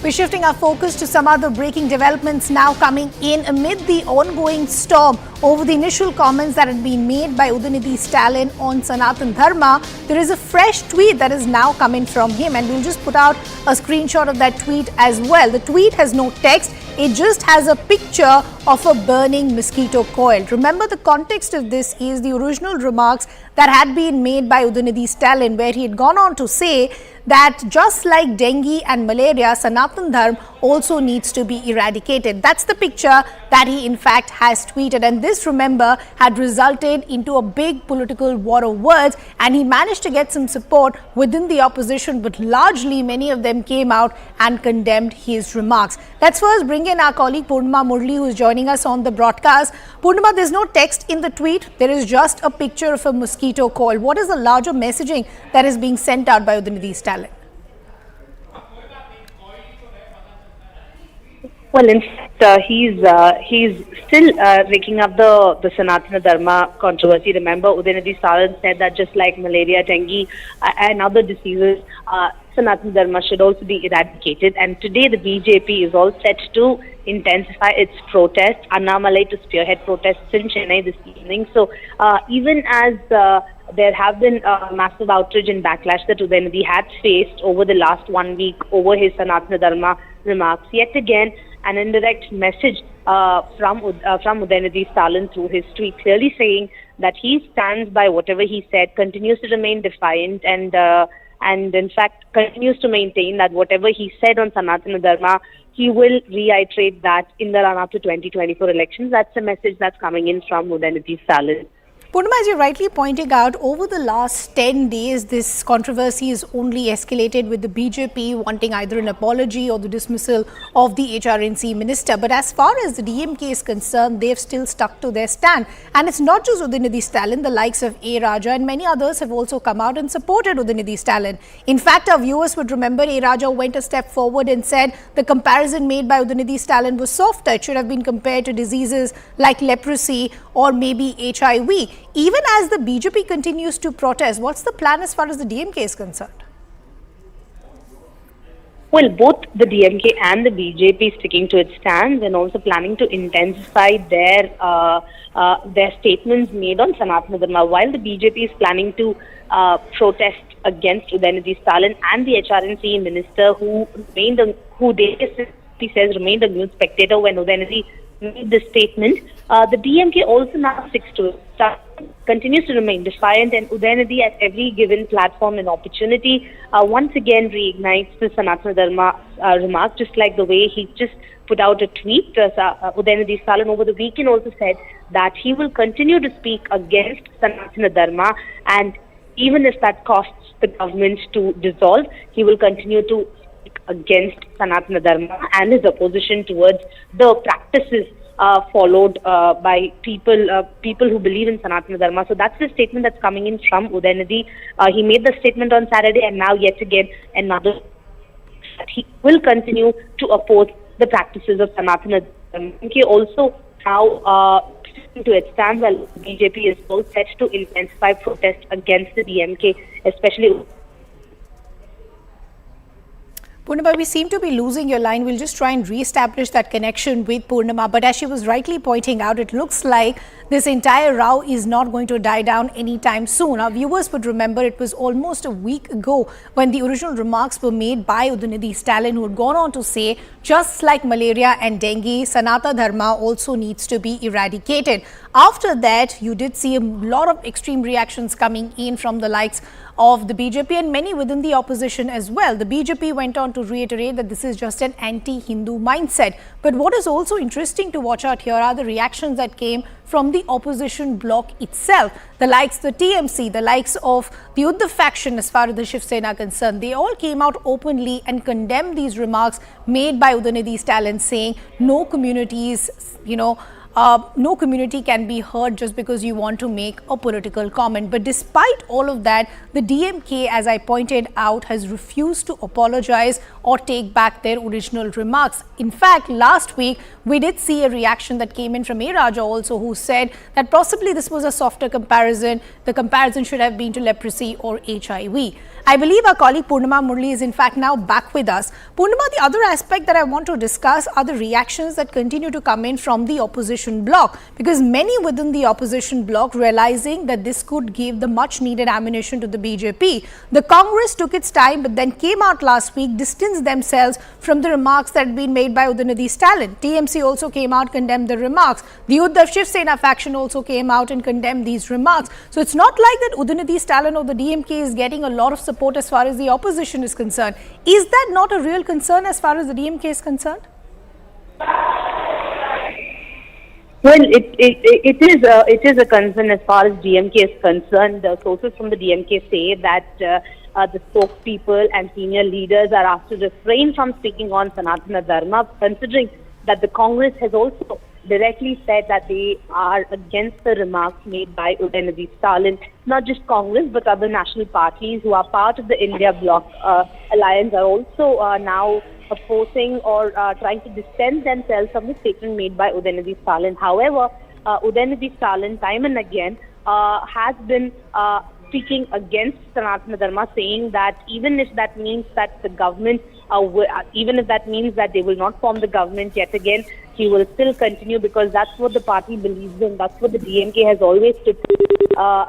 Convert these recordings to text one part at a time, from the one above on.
We're shifting our focus to some other breaking developments now coming in amid the ongoing storm over the initial comments that had been made by Udhayanidhi Stalin on Sanatan Dharma. There is a fresh tweet that is now coming from him, and we'll just put out a screenshot of that tweet as well. The tweet has no text. It just has a picture of a burning mosquito coil. Remember, the context of this is the original remarks that had been made by Udhayanidhi Stalin, where he had gone on to say that just like dengue and malaria, Sanatan Dharma also needs to be eradicated. That's the picture that he in fact has tweeted, and this, remember, had resulted into a big political war of words, and he managed to get some support within the opposition, but largely many of them came out and condemned his remarks. Let's first bring in our colleague Purnima Murli, who is joining us on the broadcast. Purnima, there's no text in the tweet. There is just a picture of a mosquito coil. What is the larger messaging that is being sent out by Udhayanidhi Stalin? Well, in fact, he's still raking up the Sanatana Dharma controversy. Remember, Udhayanidhi Stalin said that just like malaria, dengue, and other diseases, Sanatana Dharma should also be eradicated. And today, the BJP is all set to intensify its protest. Annamalai to spearhead protests in Chennai this evening. So, even as there have been massive outrage and backlash that Udhayanidhi had faced over the last 1 week over his Sanatana Dharma remarks, yet again, an indirect message from Udhayanidhi Stalin through his tweet, clearly saying that he stands by whatever he said, continues to remain defiant, and in fact continues to maintain that whatever he said on Sanatana Dharma, he will reiterate that in the run-up to 2024 elections. That's a message that's coming in from Udhayanidhi Stalin. Purnima, as you're rightly pointing out, over the last 10 days, this controversy is only escalated, with the BJP wanting either an apology or the dismissal of the HRNC minister. But as far as the DMK is concerned, they've still stuck to their stand. And it's not just Udhayanidhi Stalin, the likes of A. Raja and many others have also come out and supported Udhayanidhi Stalin. In fact, our viewers would remember A. Raja went a step forward and said the comparison made by Udhayanidhi Stalin was softer. It should have been compared to diseases like leprosy or maybe HIV. Even as the BJP continues to protest, what's the plan as far as the DMK is concerned? Well, both the DMK and the BJP sticking to its stands and also planning to intensify their statements made on Sanatana Dharma. While the BJP is planning to protest against Udhayanidhi Stalin and the HRNC minister, who says remained a news spectator when Udhayanidhi made this statement, the DMK also now sticks to it. Continues to remain defiant, and Udhayanidhi at every given platform and opportunity once again reignites the Sanatana Dharma remark, just like the way he just put out a tweet. Udhayanidhi Stalin over the weekend also said that he will continue to speak against Sanatana Dharma, and even if that costs the government to dissolve, he will continue to speak against Sanatana Dharma and his opposition towards the practices followed by people who believe in Sanatana Dharma. So that's the statement that's coming in from Udhayanidhi. He made the statement on Saturday, and now yet again another that he will continue to oppose the practices of Sanatana Dharma. He also now to its stand, while BJP is all set to intensify protest against the DMK, especially. Purnima, we seem to be losing your line. We'll just try and re-establish that connection with Purnima. But as she was rightly pointing out, it looks like this entire row is not going to die down anytime soon. Our viewers would remember it was almost a week ago when the original remarks were made by Udhayanidhi Stalin, who had gone on to say, just like malaria and dengue, Sanatana Dharma also needs to be eradicated. After that, you did see a lot of extreme reactions coming in from the likes of the BJP and many within the opposition as well. The BJP went on to reiterate that this is just an anti-Hindu mindset. But what is also interesting to watch out here are the reactions that came from the opposition bloc itself. The likes of the TMC, the likes of the Uddhav faction as far as the Shiv Sena are concerned, they all came out openly and condemned these remarks made by Udhayanidhi Stalin, saying no communities, no community can be hurt just because you want to make a political comment. But despite all of that, the DMK, as I pointed out, has refused to apologize or take back their original remarks. In fact, last week, we did see a reaction that came in from A. Raja also, who said that possibly this was a softer comparison. The comparison should have been to leprosy or HIV. I believe our colleague Purnima Murli is in fact now back with us. Purnima, the other aspect that I want to discuss are the reactions that continue to come in from the opposition bloc, because many within the opposition bloc realizing that this could give the much needed ammunition to the BJP. The Congress took its time but then came out last week, distanced themselves from the remarks that had been made by Udhayanidhi Stalin. TMC also came out, condemned the remarks. The Uddhav Shiv Sena faction also came out and condemned these remarks. So it's not like that Udhayanidhi Stalin or the DMK is getting a lot of support as far as the opposition is concerned. Is that not a real concern as far as the DMK is concerned? Well, it is a concern as far as DMK is concerned. The sources from the DMK say that the spokespeople and senior leaders are asked to refrain from speaking on Sanatan Dharma, considering that the Congress has also directly said that they are against the remarks made by Udhayanidhi Stalin. Not just Congress, but other national parties who are part of the India Bloc alliance are also now opposing or trying to distance themselves from the statement made by Udhayanidhi Stalin. However, Udhayanidhi Stalin time and again has been speaking against Sanatana Dharma, saying that even if that means that the government, even if that means that they will not form the government yet again, he will still continue, because that's what the party believes in. That's what the DMK has always stood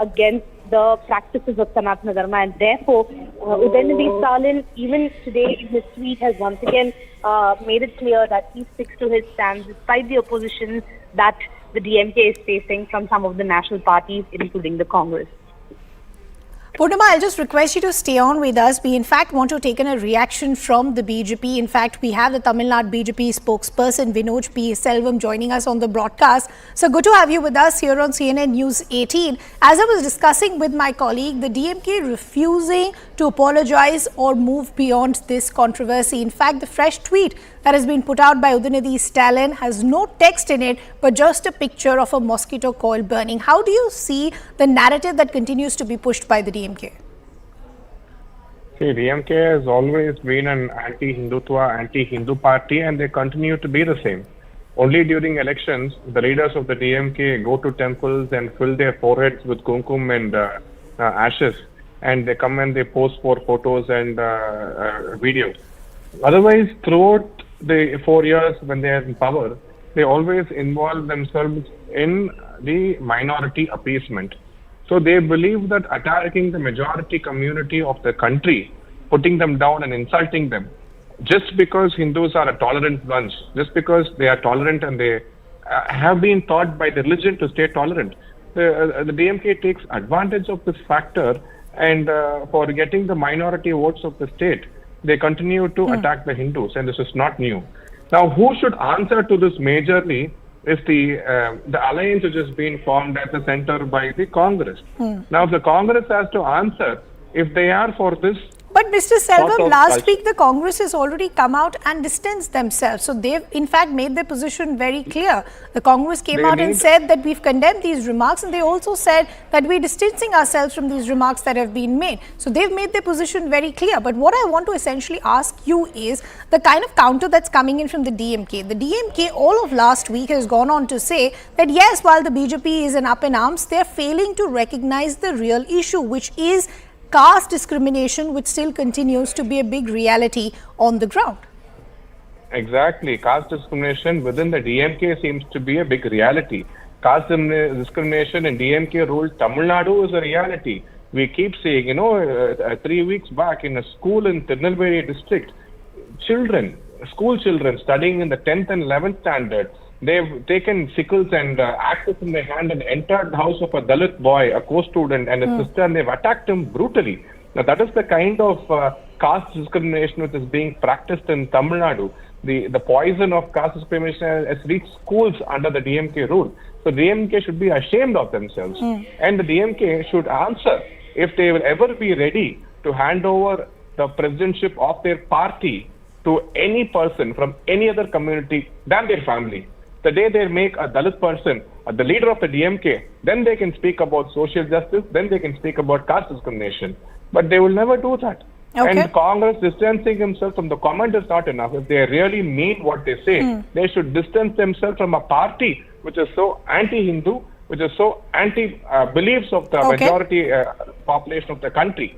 against the practices of Sanatana Dharma, and therefore Udhayanidhi Stalin, even today in his tweet, has once again made it clear that he sticks to his stance despite the opposition that the DMK is facing from some of the national parties, including the Congress. Purnima, I'll just request you to stay on with us. We in fact want to take in a reaction from the BJP. In fact, we have the Tamil Nadu BJP spokesperson Vinod P. Selvam joining us on the broadcast. So good to have you with us here on CNN News 18. As I was discussing with my colleague, the DMK refusing to apologize or move beyond this controversy. In fact, the fresh tweet that has been put out by Udhayanidhi Stalin has no text in it, but just a picture of a mosquito coil burning. How do you see the narrative that continues to be pushed by the DMK? See, DMK has always been an anti-Hindutva, anti-Hindu party, and they continue to be the same. Only during elections, the leaders of the DMK go to temples and fill their foreheads with kumkum and ashes, and they come and they pose for photos and videos. Otherwise, throughout the 4 years when they are in power, they always involve themselves in the minority appeasement. So they believe that attacking the majority community of the country, putting them down and insulting them, just because Hindus are a tolerant bunch, just because they are tolerant and they have been taught by the religion to stay tolerant, the DMK takes advantage of this factor, and for getting the minority votes of the state, they continue to attack the Hindus, and this is not new. Now, who should answer to this majorly is the alliance which has been formed at the center by the Congress. Now, if the Congress has to answer, if they are for this. But Mr. Selvam, last week the Congress has already come out and distanced themselves. So they've in fact made their position very clear. The Congress came out and said that we've condemned these remarks, and they also said that we're distancing ourselves from these remarks that have been made. So they've made their position very clear. But what I want to essentially ask you is the kind of counter that's coming in from the DMK. The DMK all of last week has gone on to say that yes, while the BJP is up in arms, they're failing to recognize the real issue, which is caste discrimination, which still continues to be a big reality on the ground. Exactly. Caste discrimination within the DMK seems to be a big reality. Caste discrimination in DMK ruled Tamil Nadu is a reality. We keep saying, 3 weeks back in a school in Tirunelveli district, school children studying in the 10th and 11th standard, they've taken sickles and axes in their hand and entered the house of a Dalit boy, a co-student and a sister, and they've attacked him brutally. Now, that is the kind of caste discrimination which is being practiced in Tamil Nadu. The poison of caste discrimination has reached schools under the DMK rule. So, DMK should be ashamed of themselves. And the DMK should answer if they will ever be ready to hand over the presidentship of their party to any person from any other community than their family. The day they make a Dalit person the leader of the DMK, then they can speak about social justice, then they can speak about caste discrimination. But they will never do that. Okay. And Congress distancing himself from the comment is not enough. If they really mean what they say, they should distance themselves from a party which is so anti-Hindu, which is so anti-beliefs of the Okay. majority population of the country.